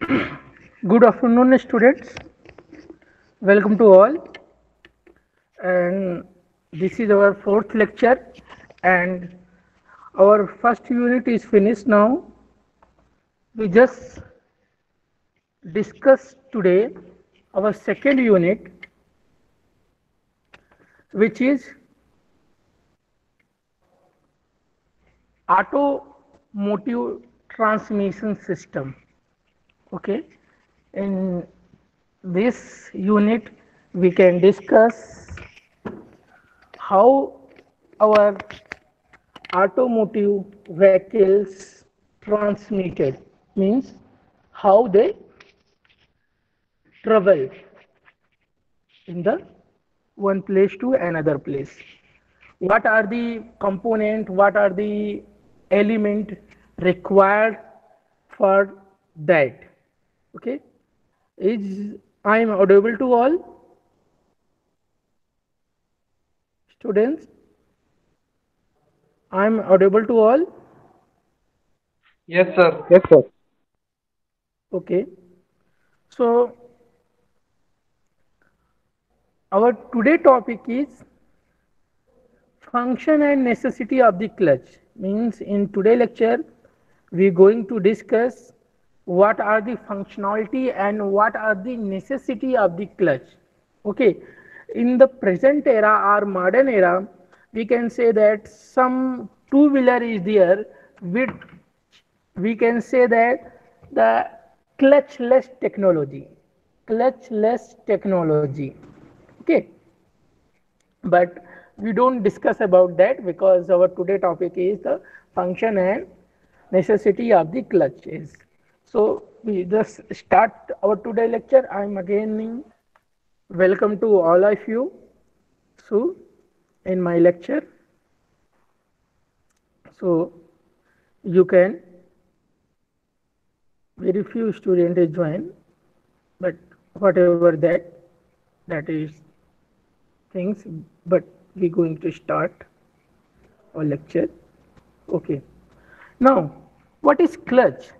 Good afternoon, students. Welcome to all. And this is our fourth lecture, and our first unit is finished now. We just discussed today our second unit, which is automotive transmission system. Okay, in this unit, we can discuss how our automotive vehicles transmitted, means how they travel in the one place to another place. What are the component, what are the element required for that? Okay, is I am audible to all students? I am audible to all. Yes, sir. Yes, sir. Okay, so our today topic is function and necessity of the clutch. Means in today lecture we are going to discuss what are the functionality and what are the necessity of the clutch. Okay, in the present era or modern era, we can say that some two-wheeler is there with, we can say that the clutchless technology. Okay, but we don't discuss about that because our today topic is the function and necessity of the clutches. So we just start our today lecture. I'm again welcome to all of you. So in my lecture, so you can, very few students join, but whatever that is things, but we're going to start our lecture. Okay, now what is clutch?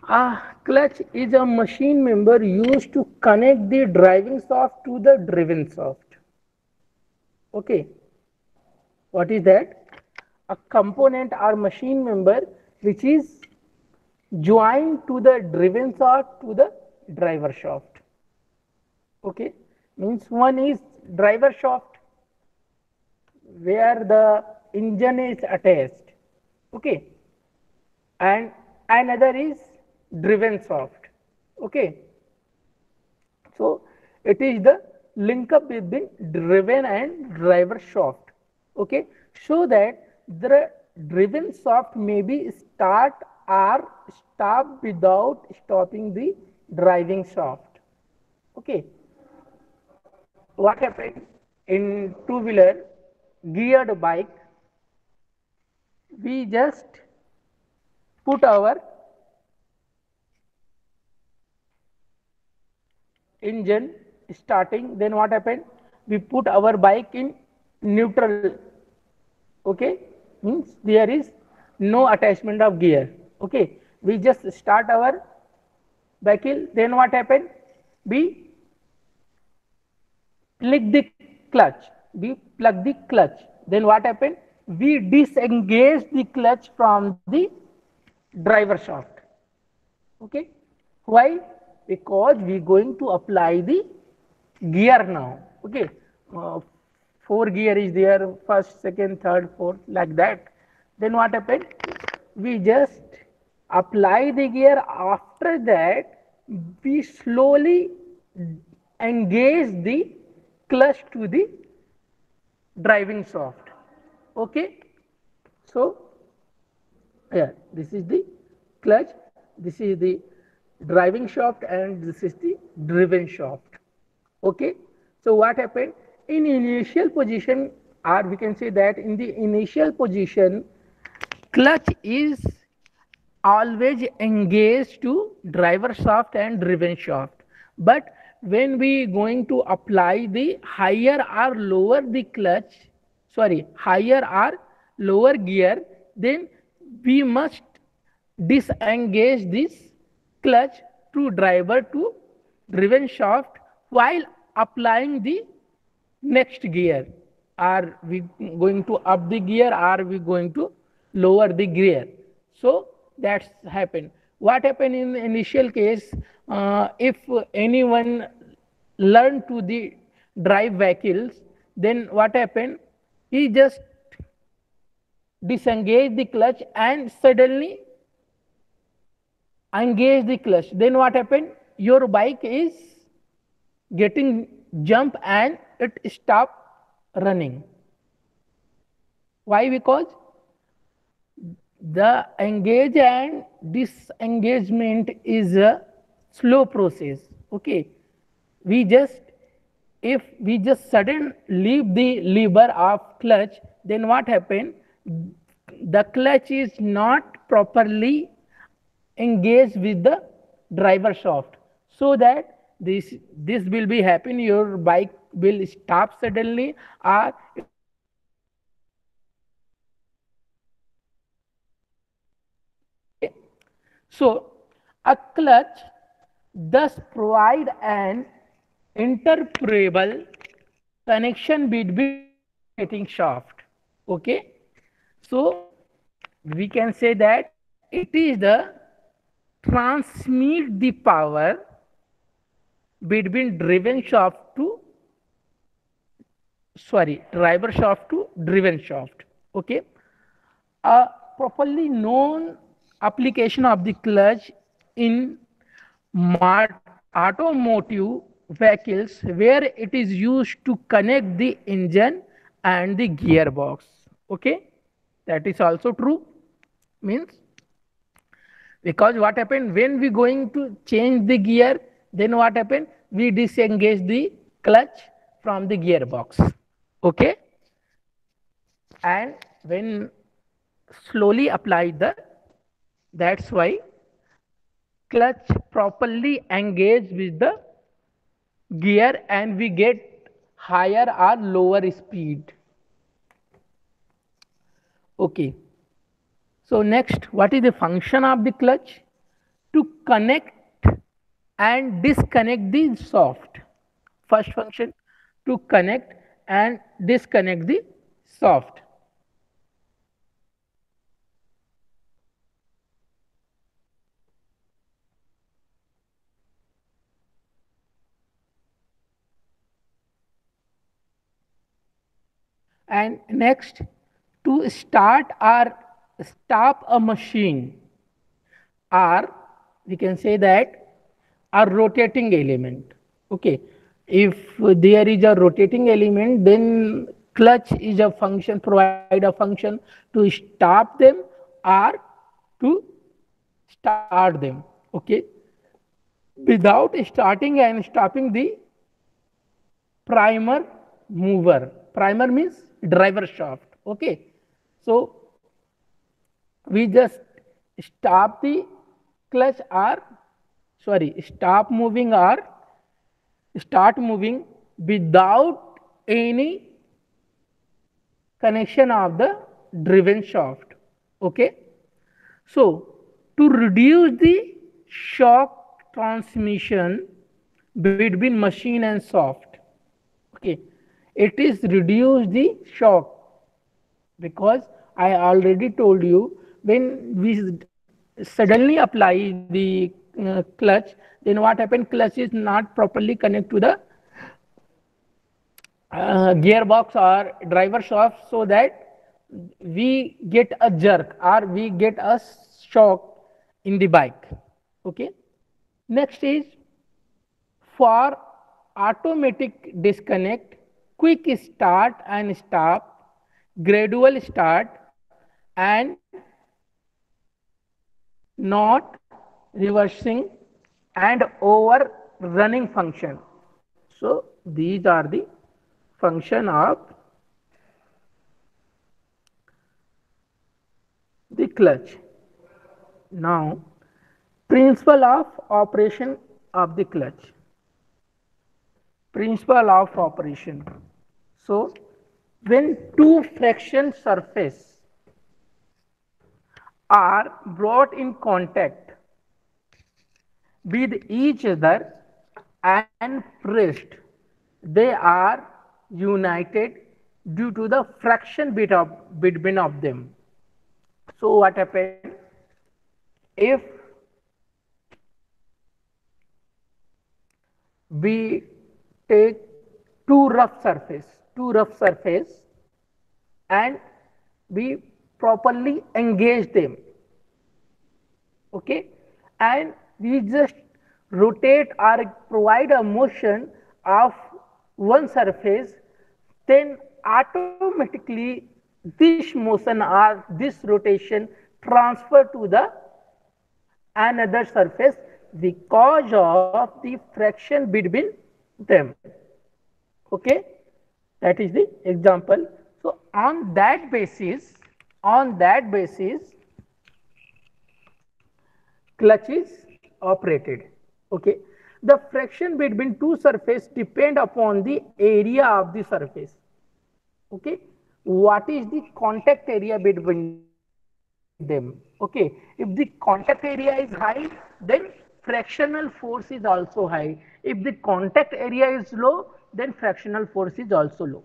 A clutch is a machine member used to connect the driving shaft to the driven shaft. Okay, what is that? A component or machine member which is joined to the driven shaft to the driver shaft. Okay, means one is driver shaft where the engine is attached. Okay, and another is driven shaft. Okay, so it is the link up between driven and driver shaft. Okay, so that the driven shaft may be start or stop without stopping the driving shaft. Okay, what happened in two-wheeler geared bike? We just put our engine starting, then what happened, we put our bike in neutral. Okay, means there is no attachment of gear. Okay, we just start our vehicle, then what happened, we plug the clutch, then what happened, we disengage the clutch from the driver shaft. Okay, why? Because we going to apply the gear now. Okay, uh, four gear is there, first, second, third, fourth, like that. Then what happened, we just apply the gear. After that we slowly engage the clutch to the driving shaft. Okay, so yeah, this is the clutch, this is the driving shaft, and this is the driven shaft. Okay, so what happened in initial position, or we can say that in the initial position, clutch is always engaged to driver shaft and driven shaft. But when we going to apply the higher or lower the clutch, sorry, higher or lower gear, then we must disengage this clutch to driver to driven shaft while applying the next gear. Are we going to up the gear? Are we going to lower the gear? So that's happened. What happened in the initial case? If anyone learned to the drive vehicles, then what happened? He just disengage the clutch and suddenly engage the clutch. Then what happened? Your bike is getting jump and it stop running. Why? Because the engage and disengagement is a slow process. Okay, we just if we just sudden leave the lever of clutch, then what happen? The clutch is not properly engaged with the driver shaft, so that this will be happen. Your bike will stop suddenly, or it will engage suddenly. Okay, so a clutch thus provide an interpretable connection between the rotating shaft. Okay, so we can say that it is the transmit the power between driven shaft to driver shaft to driven shaft. Okay, a properly known application of the clutch in automotive vehicles, where it is used to connect the engine and the gearbox. Okay, that is also true. Means, because what happened when we going to change the gear, then what happened? We disengage the clutch from the gearbox. Okay, and when slowly apply the, that's why clutch properly engage with the gear and we get higher or lower speed. Okay, so next, what is the function of the clutch? To connect and disconnect the shaft. First function, to connect and disconnect the shaft. And next, to start or stop a machine, or we can say that a rotating element. Okay, if there is a rotating element, then clutch is a function, provide a function to stop them or to start them. Okay, without starting and stopping the primer mover. Primer means driver shaft. Okay, so we just stop the clutch or stop moving or start moving without any connection of the driven shaft. Okay, so to reduce the shock transmission between machine and shaft. Okay, it is reduce the shock, because I already told you, when we suddenly apply the clutch, then what happened? Clutch is not properly connected to the gearbox or driver shaft, so that we get a jerk or we get a shock in the bike. Okay, next is for automatic disconnect, quick start and stop, gradual start, and not reversing and over running function. So these are the function of the clutch. Now, principle of operation of the clutch. Principle of operation. So when two friction surface are brought in contact with each other and pressed, they are united due to the friction between of them. So what happened if we take two rough surface and we properly engage them, okay, and we just rotate or provide a motion of one surface, then automatically this motion or this rotation transfer to the another surface because of the friction between them, okay. That is the example. So on that basis clutch is operated, okay. The friction between two surfaces depend upon the area of the surface, okay. What is the contact area between them, okay. If the contact area is high, then frictional force is also high. If the contact area is low, then frictional force is also low.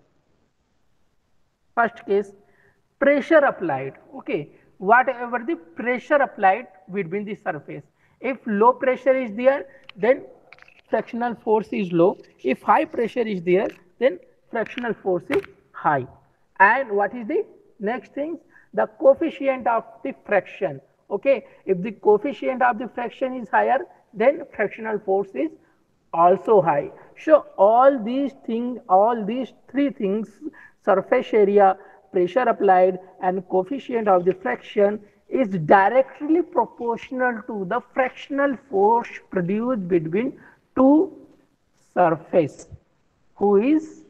First case, pressure applied, okay. Whatever the pressure applied between the surface, if low pressure is there, then frictional force is low. If high pressure is there, then frictional force is high. And what is the next thing? The coefficient of the friction, okay. If the coefficient of the friction is higher, then frictional force is also high. So all these things, all these three things, surface area, pressure applied and coefficient of the friction, is directly proportional to the frictional force produced between two surface who is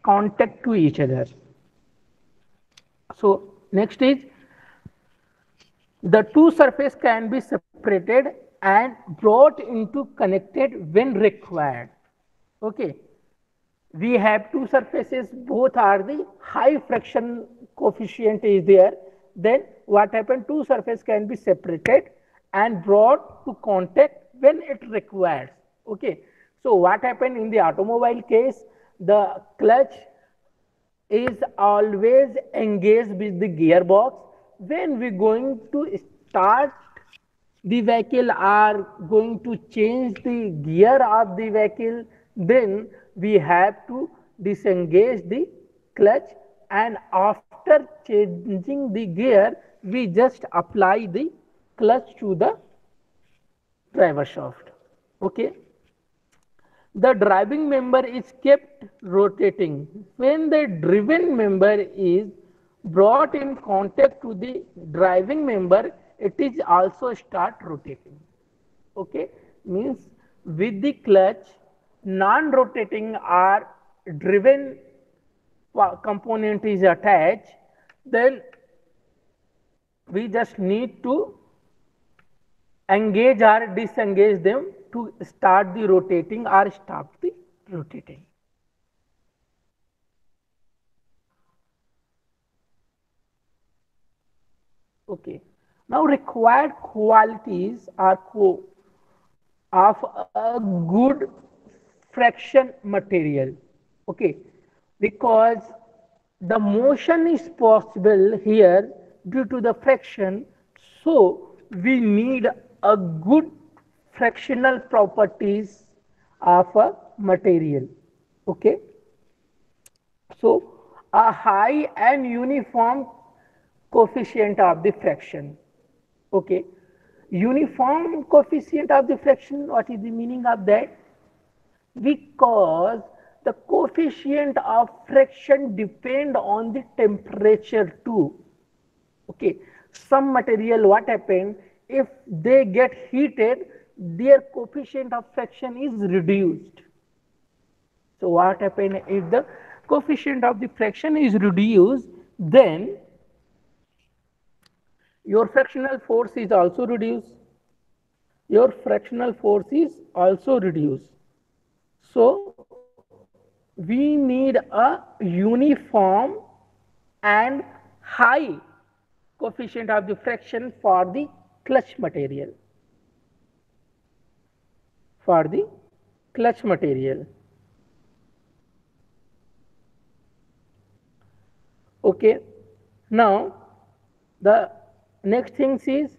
contact to each other. So next is, the two surfaces can be separated and brought into connected when required, okay. We have two surfaces, both are the high friction coefficient is there, then what happened, two surfaces can be separated and brought to contact when it requires, okay. So what happened in the automobile case, the clutch is always engaged with the gearbox. When we going to start the vehicle or going to change the gear of the vehicle, then we have to disengage the clutch, and after changing the gear we just apply the clutch to the driver shaft, okay. The driving member is kept rotating. When the driven member is brought in contact to the driving member, it is also start rotating, okay. Means with the clutch, non-rotating or driven component is attached, then we just need to engage or disengage them to start the rotating or stop the rotating. Okay. Now required qualities are of a good friction material, okay, because the motion is possible here due to the friction, so we need a good frictional properties of a material, okay. So a high and uniform coefficient of the friction, okay. Uniform coefficient of the friction, what is the meaning of that? Because the coefficient of friction depend on the temperature too, okay. Some material, what happen, if they get heated, their coefficient of friction is reduced. So what happen, if the coefficient of the friction is reduced, then your frictional force is also reduced, your frictional force is also reduced. So we need a uniform and high coefficient of the friction for the clutch material. For the clutch material. Okay. Now the next thing is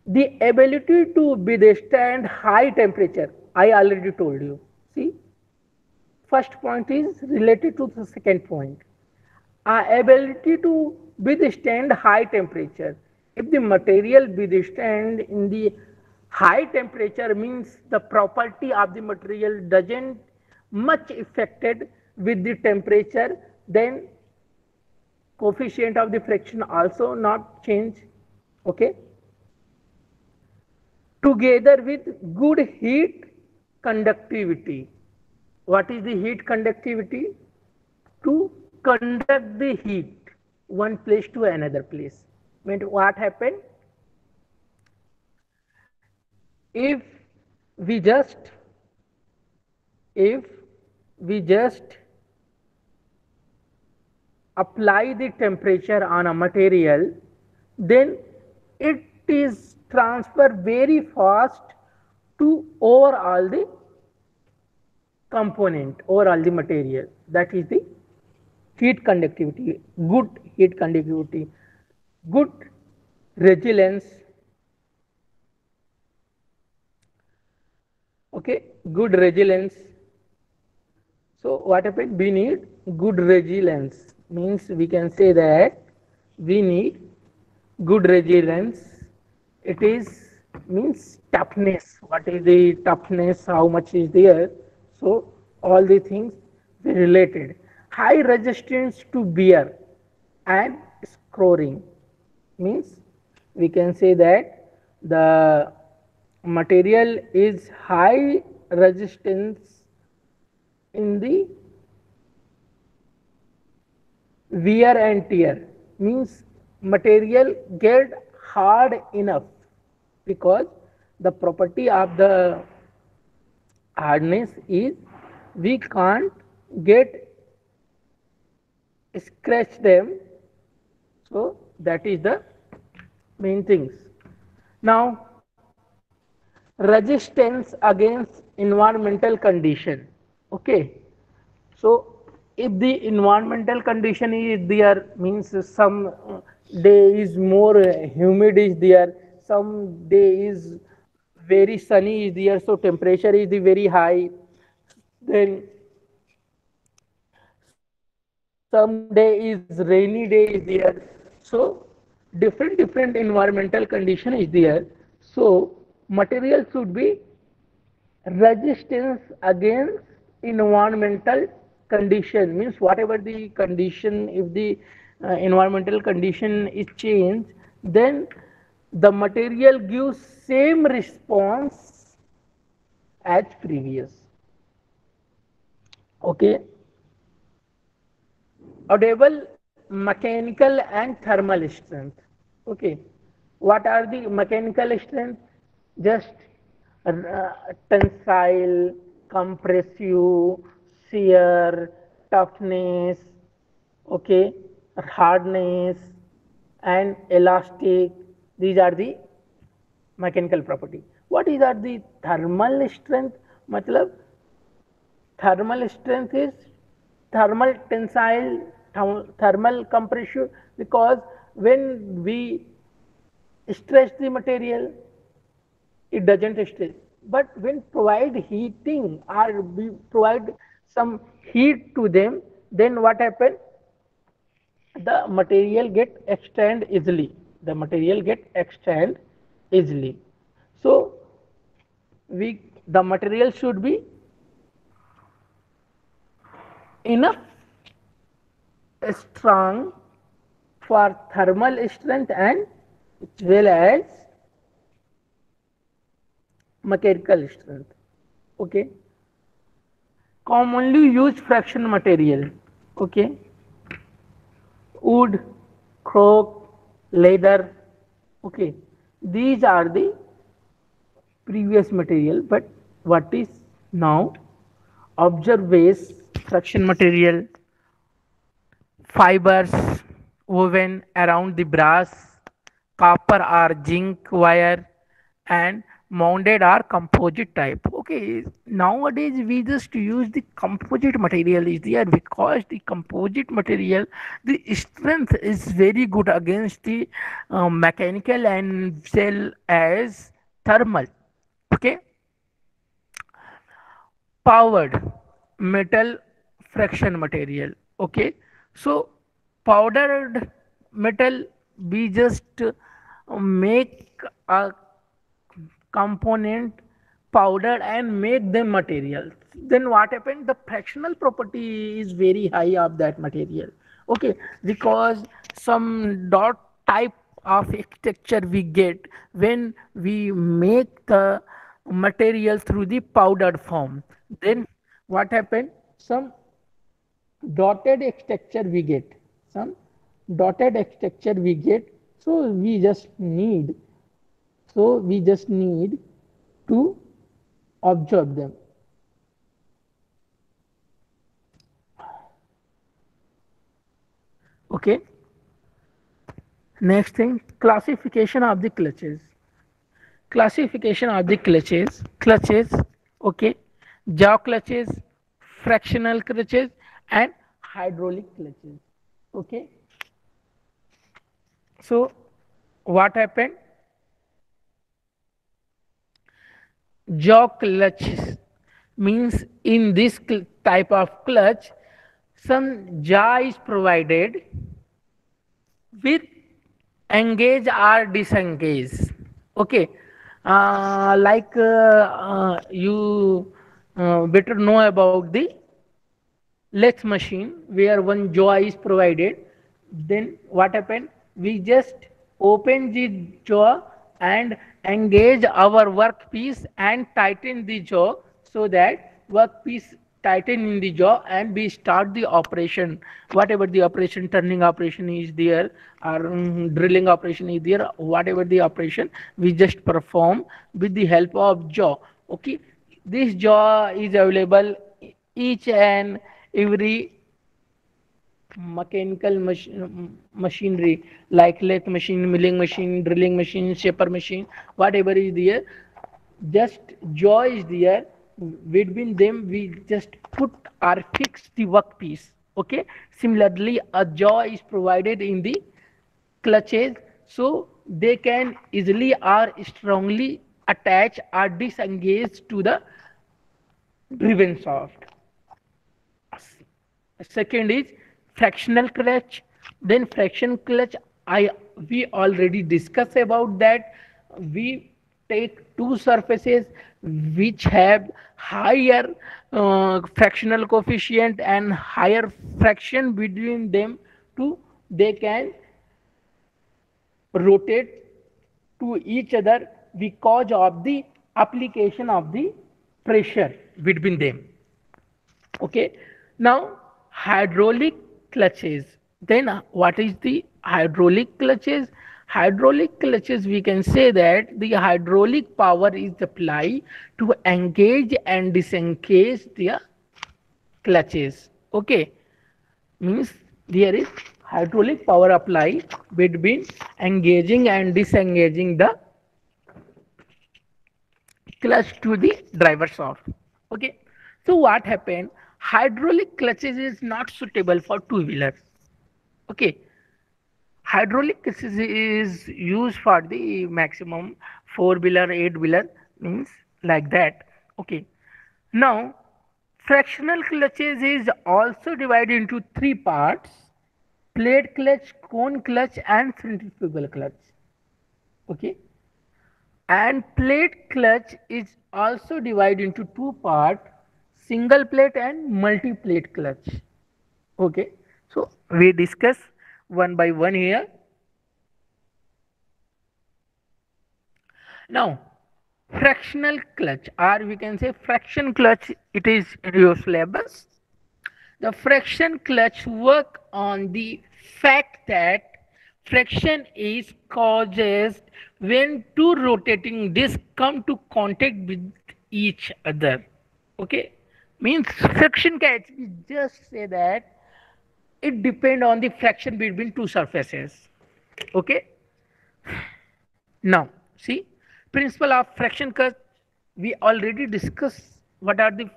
the ability to withstand high temperature. I already told you. See, first point is related to the second point. Our ability to withstand high temperature. If the material withstand in the high temperature, means the property of the material doesn't much affected with the temperature, then coefficient of the friction also not change. Okay. Together with good heat conductivity. What is the heat conductivity? To conduct the heat one place to another place. Means what happened? If we just if we just apply the temperature on a material, then it is transfer very fast to overall the component, overall the material. That is the heat conductivity, good heat conductivity, good resilience. Okay, good resilience. So what happened? We need good resilience. Means we can say that we need good resilience. It is means toughness. What is the toughness? How much is there? So all the things related. High resistance to wear and scoring. Means we can say that the material is high resistance in the wear and tear. Means material get hard enough, because the property of the hardness is we can't get scratch them. So that is the main things. Now resistance against environmental condition. Okay. So if the environmental condition is there, means some day is more humid is there, some day is very sunny is there, so temperature is the very high, then some day is rainy day is there, so different environmental condition is there. So material should be resistance against environmental condition. Means whatever the condition, if the environmental condition is changed, then the material gives same response as previous. Okay. Audible mechanical and thermal strength. Okay. What are the mechanical strength? Just tensile, compressive, shear, toughness, okay, hardness, and elastic. These are the mechanical property. What is are the thermal strength? Matlab, thermal strength is thermal tensile, thermal compression, because when we stretch the material, it doesn't stretch. But when provide heating or we provide some heat to them, then what happen? The material get extend easily. The material get extend easily. So the material should be enough strong for thermal strength and as well as mechanical strength. Okay. Commonly used friction material. Okay. Wood, cork, leather. Okay. These are the previous material, but what is now? Observe base friction material, fibers woven around the brass, copper or zinc wire, and mounted are composite type. Okay, nowadays we just use the composite material is there because the composite material, the strength is very good against the mechanical and cell as thermal. Okay, powered metal fraction material. Okay, so powdered metal, we just make a component powder and make them material. Then what happened, the fractional property is very high of that material. Okay, because some dot type of architecture we get when we make the material through the powdered form. Then what happened, some dotted architecture we get, some dotted architecture we get. So we just need to observe them. Okay, next thing, classification of the clutches. Classification of the clutches. Okay, jaw clutches, fractional clutches, and hydraulic clutches. Okay, so what happened, jaw clutch means in this type of clutch some jaw is provided with engage or disengage. Okay, you better know about the lathe machine where one jaw is provided. Then what happened, we just open the jaw and engage our workpiece and tighten the jaw, so that workpiece tighten in the jaw and we start the operation. Whatever the operation, turning operation is there or drilling operation is there, whatever the operation we just perform with the help of jaw. Okay, this jaw is available each and every mechanical machinery like lathe machine, milling machine, drilling machine, shaper machine, whatever is there, just jaw is there. Between them we just put or fix the workpiece. Okay, similarly a jaw is provided in the clutches, so they can easily or strongly attach or disengage to the driven shaft. Second is fractional clutch. Then fraction clutch, I we already discussed about that. We take two surfaces which have higher fractional coefficient and higher fraction between them, to they can rotate to each other because of the application of the pressure between them. Okay, now hydraulic clutches. Then what is the hydraulic clutches? Hydraulic clutches, we can say that the hydraulic power is applied to engage and disengage the clutches. Okay, means there is hydraulic power applied between engaging and disengaging the clutch to the driver shaft. Okay, so what happened, hydraulic clutches is not suitable for two wheelers. Okay, hydraulic clutches is used for the maximum four wheeler, eight wheeler, means like that. Okay, now fractional clutches is also divided into three parts: plate clutch, cone clutch, and centrifugal clutch. Okay, and plate clutch is also divided into two parts: single plate and multi plate clutch. Okay, so we discuss one by one here. Now fractional clutch, or we can say fraction clutch, it is in your syllabus. The fraction clutch work on the fact that friction is caused when two rotating discs come to contact with each other. Okay, means friction can just say that it depends on the fraction between two surfaces. Okay, Now, see, principle of friction curve, we already discussed what are the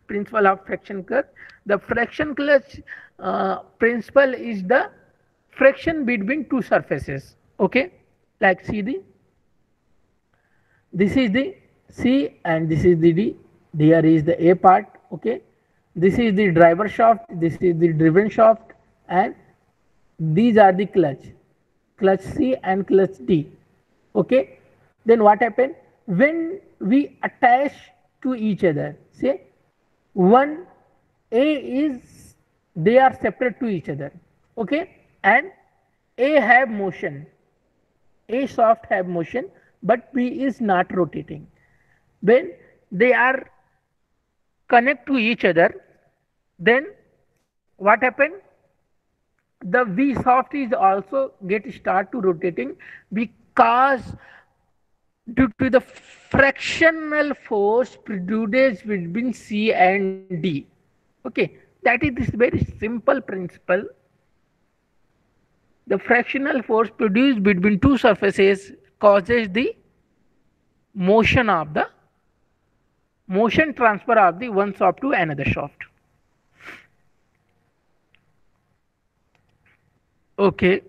principle of friction curve. The friction clutch principle is the friction between two surfaces. Okay, like see the, this is the C and this is the D. Here is the A part. Okay, this is the driver shaft, this is the driven shaft, and these are the clutch C and clutch D. Okay, then what happened when we attach to each other? Say one A is, they are separate to each other. Okay, and A have motion, A shaft have motion, but B is not rotating. When they are connect to each other, then what happened? The V soft is also get start to rotating because due to the fractional force produced between C and D. Okay, that is this very simple principle. The fractional force produced between two surfaces causes the motion of the motion transfer of the one shaft to another shaft. Okay,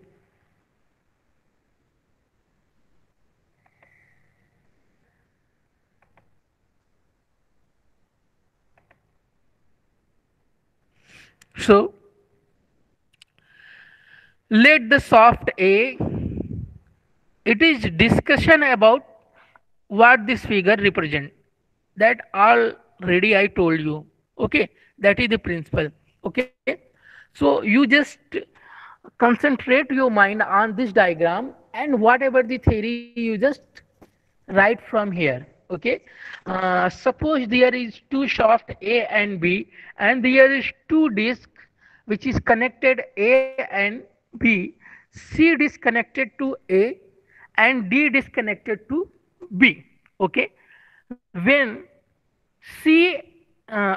so let the shaft A, it is discussion about what this figure represent, that already I told you. Okay, that is the principle. Okay, so you just concentrate your mind on this diagram, and whatever the theory you just write from here. Okay, suppose there is two shaft A and B, and there is two disc which is connected A and B. C disconnected to A and D disconnected to B. Okay, when C uh,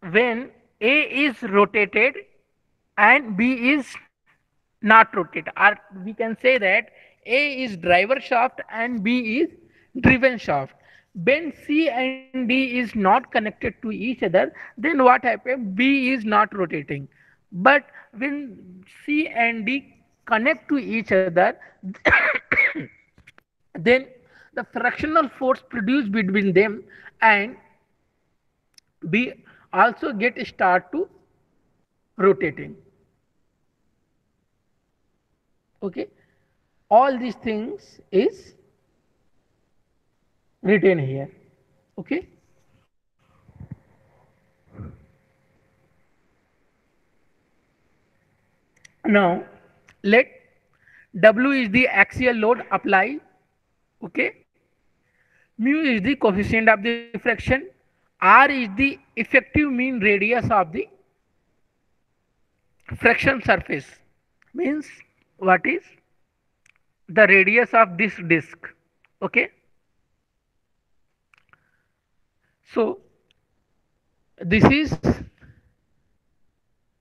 when A is rotated and B is not rotated, or we can say that A is driver shaft and B is driven shaft. When C and D is not connected to each other, then what happens? B is not rotating. But when C and D connect to each other, then the fractional force produced between them and B also get start to rotating. Okay, all these things is written here. Okay, now let W is the axial load apply. Okay, mu is the coefficient of the friction, R is the effective mean radius of the friction surface. Means what is the radius of this disc. Okay, so this is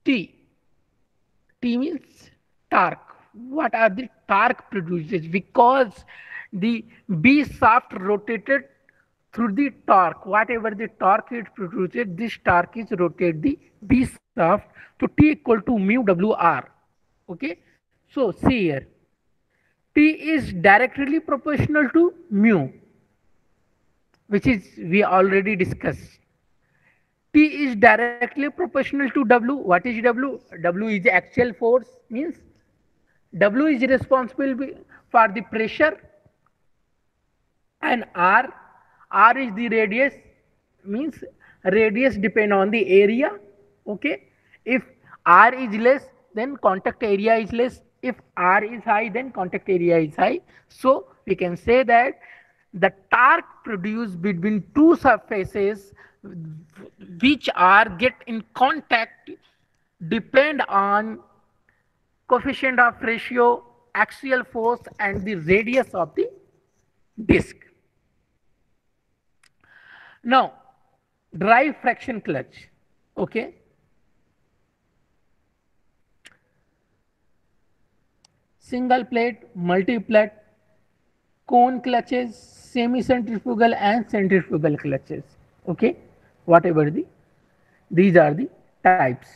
T. T means torque. What are the torque produces? Because the B shaft rotated through the torque. Whatever the torque it produces, this torque is rotate the B shaft. So T equal to mu WR. Okay. So see here, T is directly proportional to mu, which is we already discussed. T is directly proportional to W. What is W? W is the axial force, means W is responsible for the pressure, and R is the radius, means radius depend on the area. Okay, if R is less, then contact area is less. If R is high, then contact area is high. So we can say that the torque produced between two surfaces which are get in contact depend on coefficient of ratio, axial force, and the radius of the disc. Now, drive friction clutch. Okay, single plate, multi plate, cone clutches, semi-centrifugal and centrifugal clutches. Okay, whatever these are the types.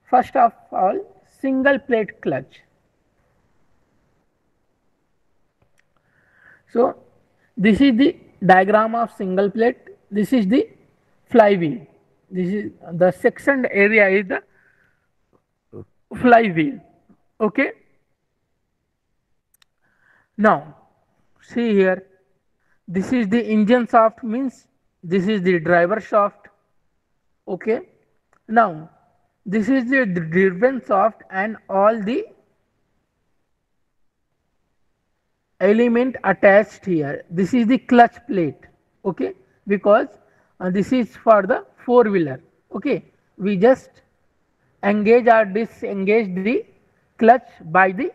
First of all, single plate clutch. So this is the diagram of single plate. This is the flywheel. This is the sectioned area is the flywheel. Okay. Now see here. This is the engine shaft, means this is the driver shaft. Okay. Now this is the driven shaft and all the element attached here. This is the clutch plate. Okay, because this is for the four wheeler. Okay, we just engage or disengage the clutch by the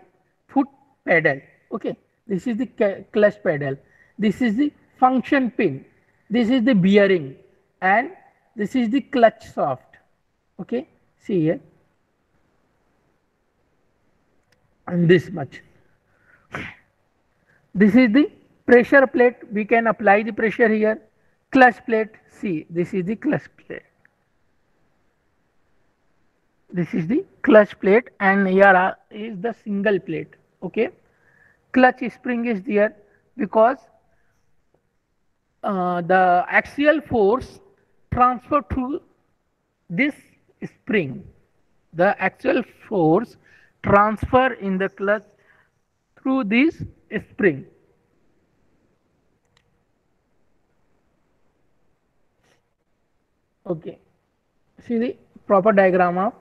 foot pedal. Okay, this is the clutch pedal. This is the function pin. This is the bearing, and this is the clutch shaft. Okay, see here, and this much. This is the pressure plate. We can apply the pressure here. Clutch plate. See, this is the clutch plate. This is the clutch plate, and here is the single plate. Okay, clutch spring is there because the axial force transfer through this spring. The axial force transfer in the clutch through this spring. Okay, see the proper diagram of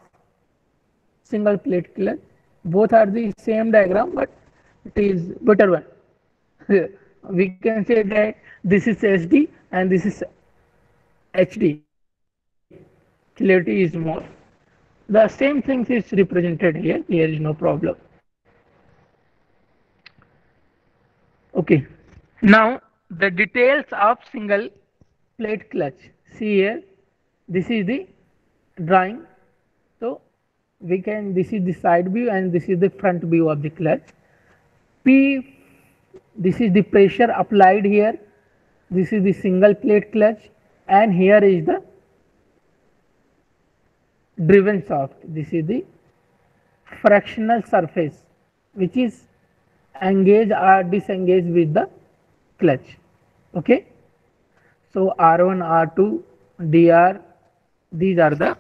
single plate clutch. Both are the same diagram, but it is better one. We can say that this is SD and this is HD. Clarity is more. The same things is represented here. There is no problem. Okay. Now the details of single plate clutch. See here. This is the drawing. So we can, this is the side view and this is the front view of the clutch. P, this is the pressure applied here. This is the single plate clutch, and here is the driven shaft. This is the frictional surface which is engaged or disengaged with the clutch. Okay. So R1, R2, DR, these are the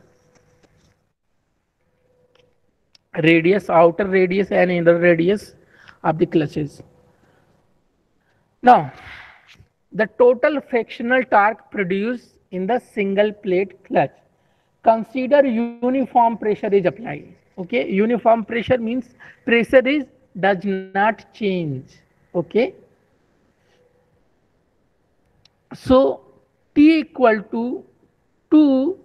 radius, outer radius and inner radius of the clutches. Now the total frictional torque produced in the single plate clutch. Consider uniform pressure is applied. Okay, uniform pressure means pressure is does not change. Okay, so T equal to 2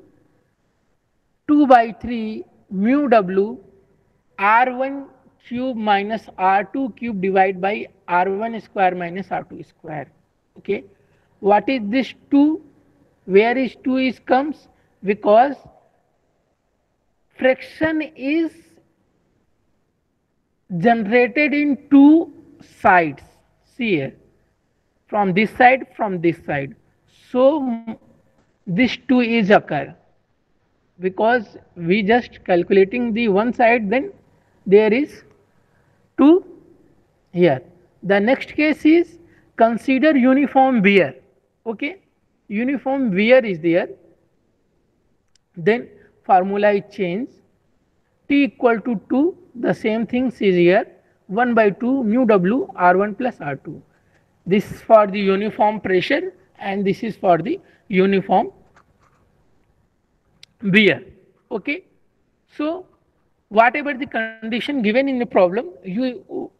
by 3 mu W R1 cube minus R2 cube divided by R1 square minus R2 square. Okay, what is this 2? Where is 2 is comes? Because friction is generated in two sides. See here, from this side, from this side. So this 2 is occur because we just calculating the one side, then there is 2 here. The next case is consider uniform wear. Okay, uniform wear is there, then formula is changed. T equal to 2, the same things is here, 1 by 2 mu W R1 plus R2. This is for the uniform pressure and this is for the uniform wear. Okay, so whatever the condition given in the problem, you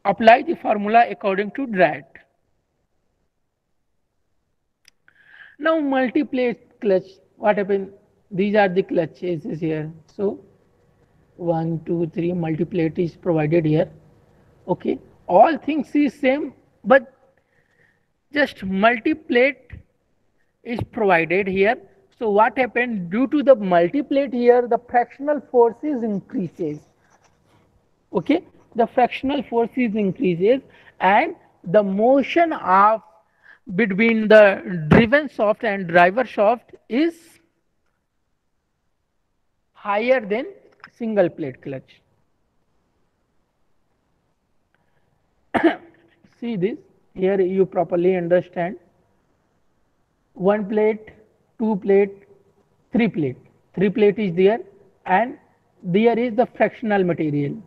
apply the formula according to that. Now multi-plate clutch, what happened? These are the clutches here. So 1, 2, 3 multi-plate is provided here. Okay, all things is same, but just multi-plate is provided here. So what happened? Due to the multi-plate here, the frictional forces increases. Okay, the frictional force is increases, and the motion of between the driven shaft and driver shaft is higher than single plate clutch. See this, here you properly understand. One plate, two plate, three plate. Three plate is there, and there is the fractional material.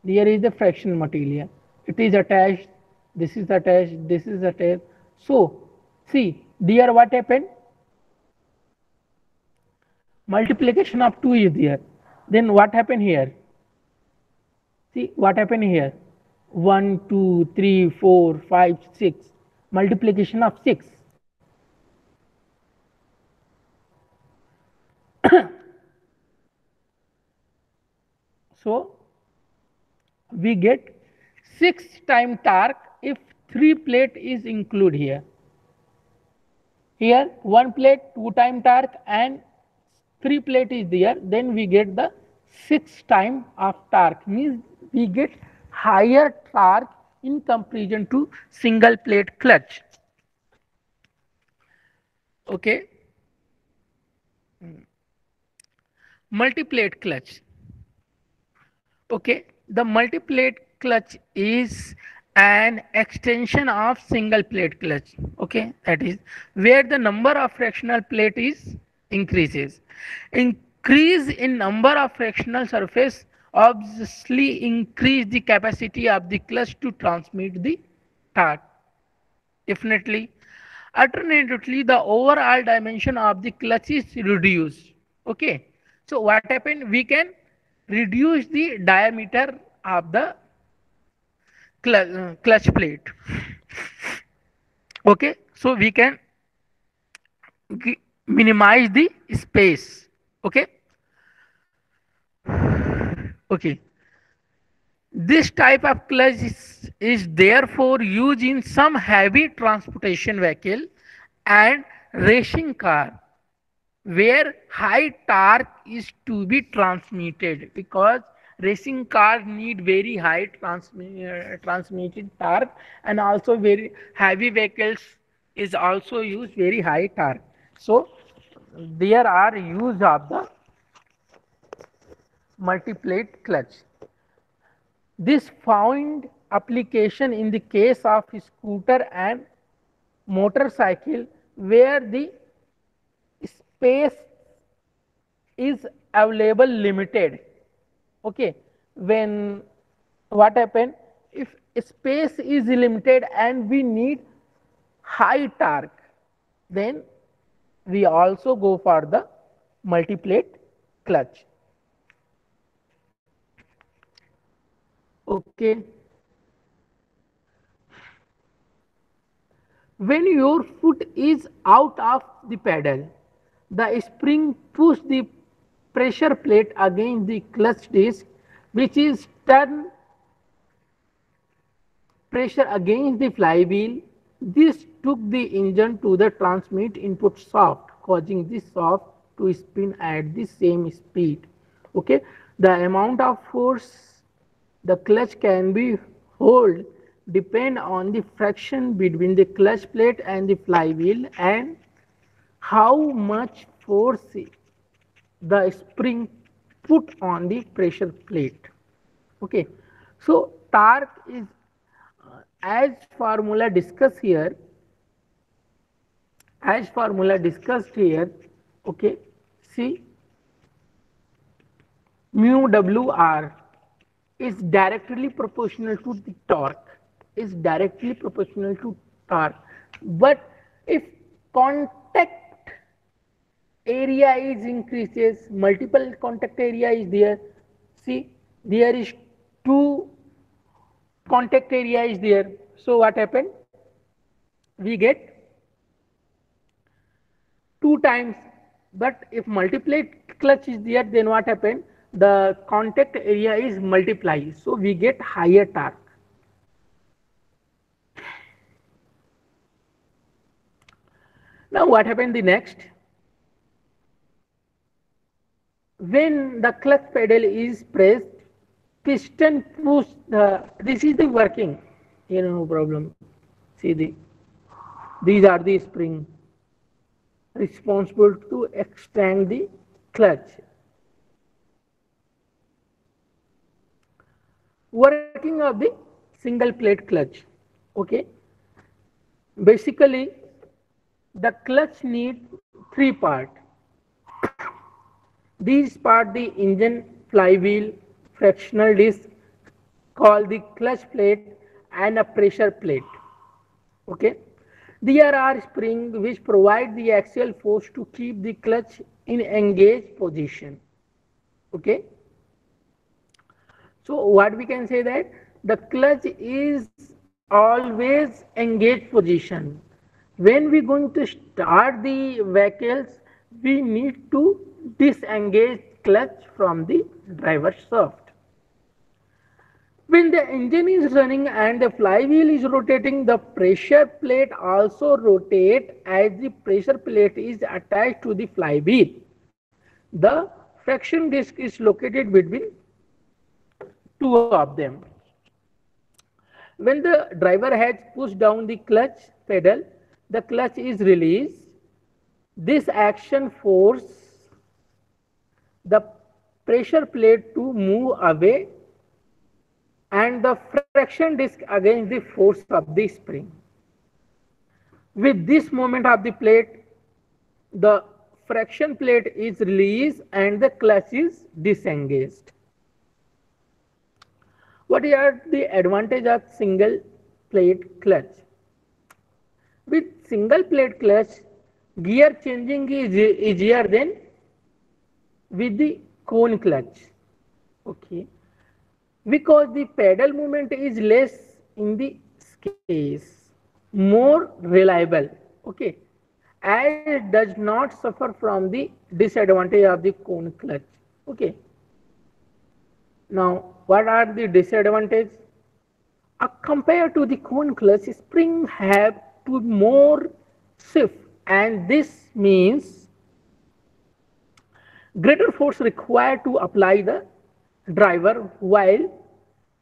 There is the fraction material. It is attached. This is attached. This is attached. So, see, there what happened? Multiplication of 2 is there. Then what happened here? See, what happened here? 1, 2, 3, 4, 5, 6. Multiplication of 6. So, we get 6 time torque if 3 plate is included here. Here 1 plate 2 time torque and 3 plate is there, then we get the 6 time of torque, means we get higher torque in comparison to single plate clutch. Okay. Multi-plate clutch. Okay, the multi-plate clutch is an extension of single plate clutch. Okay, that is where the number of fractional plate is increases. Increase in number of fractional surface obviously increase the capacity of the clutch to transmit the torque. Definitely. Alternatively, the overall dimension of the clutch is reduced. Okay. So what happened? We can reduce the diameter of the clutch plate. Okay. So we can minimize the space. Okay. Okay. This type of clutch is therefore used in some heavy transportation vehicle and racing car where high torque is to be transmitted, because racing cars need very high transmitted torque, and also very heavy vehicles is also use very high torque. So there are use of the multi-plate clutch. This found application in the case of scooter and motorcycle where the space is available limited. Okay, when what happen, if space is limited and we need high torque, then we also go for the multi-plate clutch. Okay. When your foot is out of the pedal, the spring pushes the pressure plate against the clutch disc, which is turn pressure against the flywheel. This took the engine to the transmit input shaft, causing this shaft to spin at the same speed. Okay, the amount of force the clutch can be hold depend on the friction between the clutch plate and the flywheel and how much force the spring put on the pressure plate. Okay, so torque is as formula discussed here, okay, see, mu WR is directly proportional to the torque, but if contact area is increases, multiple contact area is there, see, there is two contact area is there, so what happened, we get 2 times, but if multiplied clutch is there, then what happened, the contact area is multiplied, so we get higher torque. Now what happened the next, when the clutch pedal is pressed, piston push this is the working here, no problem. See these are the spring responsible to extend the clutch. Working of the single plate clutch. Okay, basically the clutch need three parts. These part the engine, flywheel, frictional disc called the clutch plate and a pressure plate. Okay, there are springs which provide the axial force to keep the clutch in engaged position. Okay, so what we can say that the clutch is always engaged position. When we going to start the vehicles, we need to disengage clutch from the driver shaft. When the engine is running and the flywheel is rotating, the pressure plate also rotate as the pressure plate is attached to the flywheel. The friction disc is located between two of them. When the driver has pushed down the clutch pedal, the clutch is released. This action forces the pressure plate to move away and the friction disc against the force of the spring. With this movement of the plate, the friction plate is released and the clutch is disengaged. What are the advantage of single plate clutch? With single plate clutch, gear changing is easier than with the cone clutch. Okay, because the pedal movement is less in the case, more reliable. Okay, as it does not suffer from the disadvantage of the cone clutch. Okay, now what are the disadvantages? Compared to the cone clutch, spring have to more shift, and this means greater force required to apply the driver while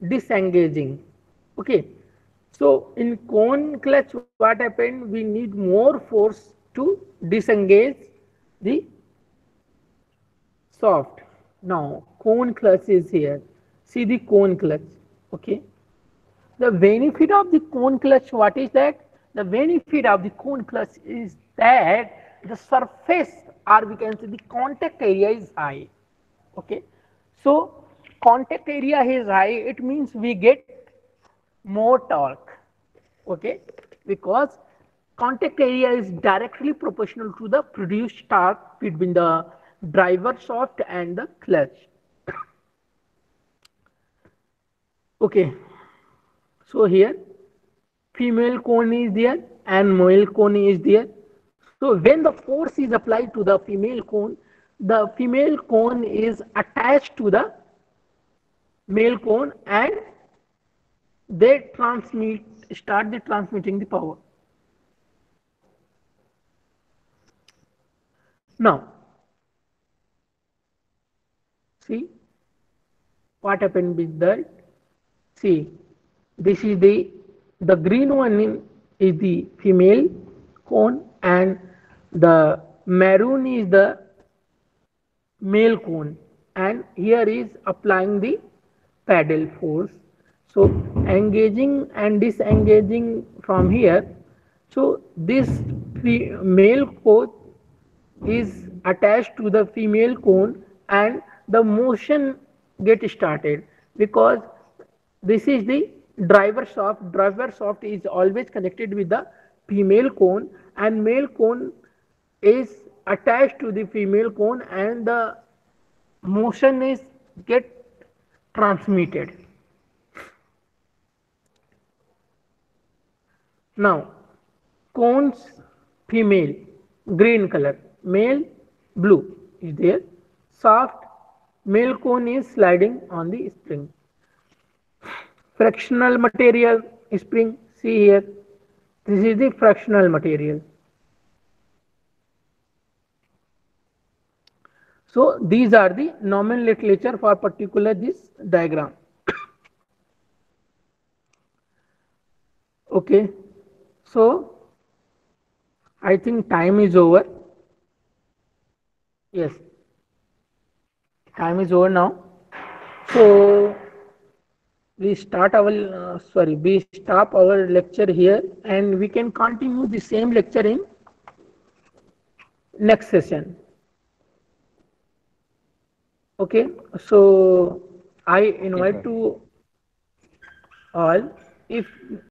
disengaging. Okay, so in cone clutch, what happened? We need more force to disengage the soft. Now cone clutch is here. See the cone clutch. Okay, the benefit of the cone clutch, what is that? The benefit of the cone clutch is that the surface, or we can say the contact area is high. Okay, so contact area is high, it means we get more torque. Okay, because contact area is directly proportional to the produced torque between the driver shaft and the clutch. Okay, so here female cone is there and male cone is there. So when the force is applied to the female cone is attached to the male cone and they start the transmitting the power. Now, see what happened with that. See, this is the green one is the female cone and the maroon is the male cone, and here is applying the paddle force. So engaging and disengaging from here. So this male cone is attached to the female cone and the motion get started because this is the driver shaft. Driver shaft is always connected with the female cone and male cone is attached to the female cone and the motion is get transmitted. Now cones female green color, male blue is there. Shaft male cone is sliding on the spring. Fractional material spring, see here, this is the fractional material. So these are the nomenclature for particular this diagram. Okay, so I think time is over. Yes, time is over now. So we start our we stop our lecture here, and we can continue the same lecture in next session. Okay, so I Okay, invite sir. to all, if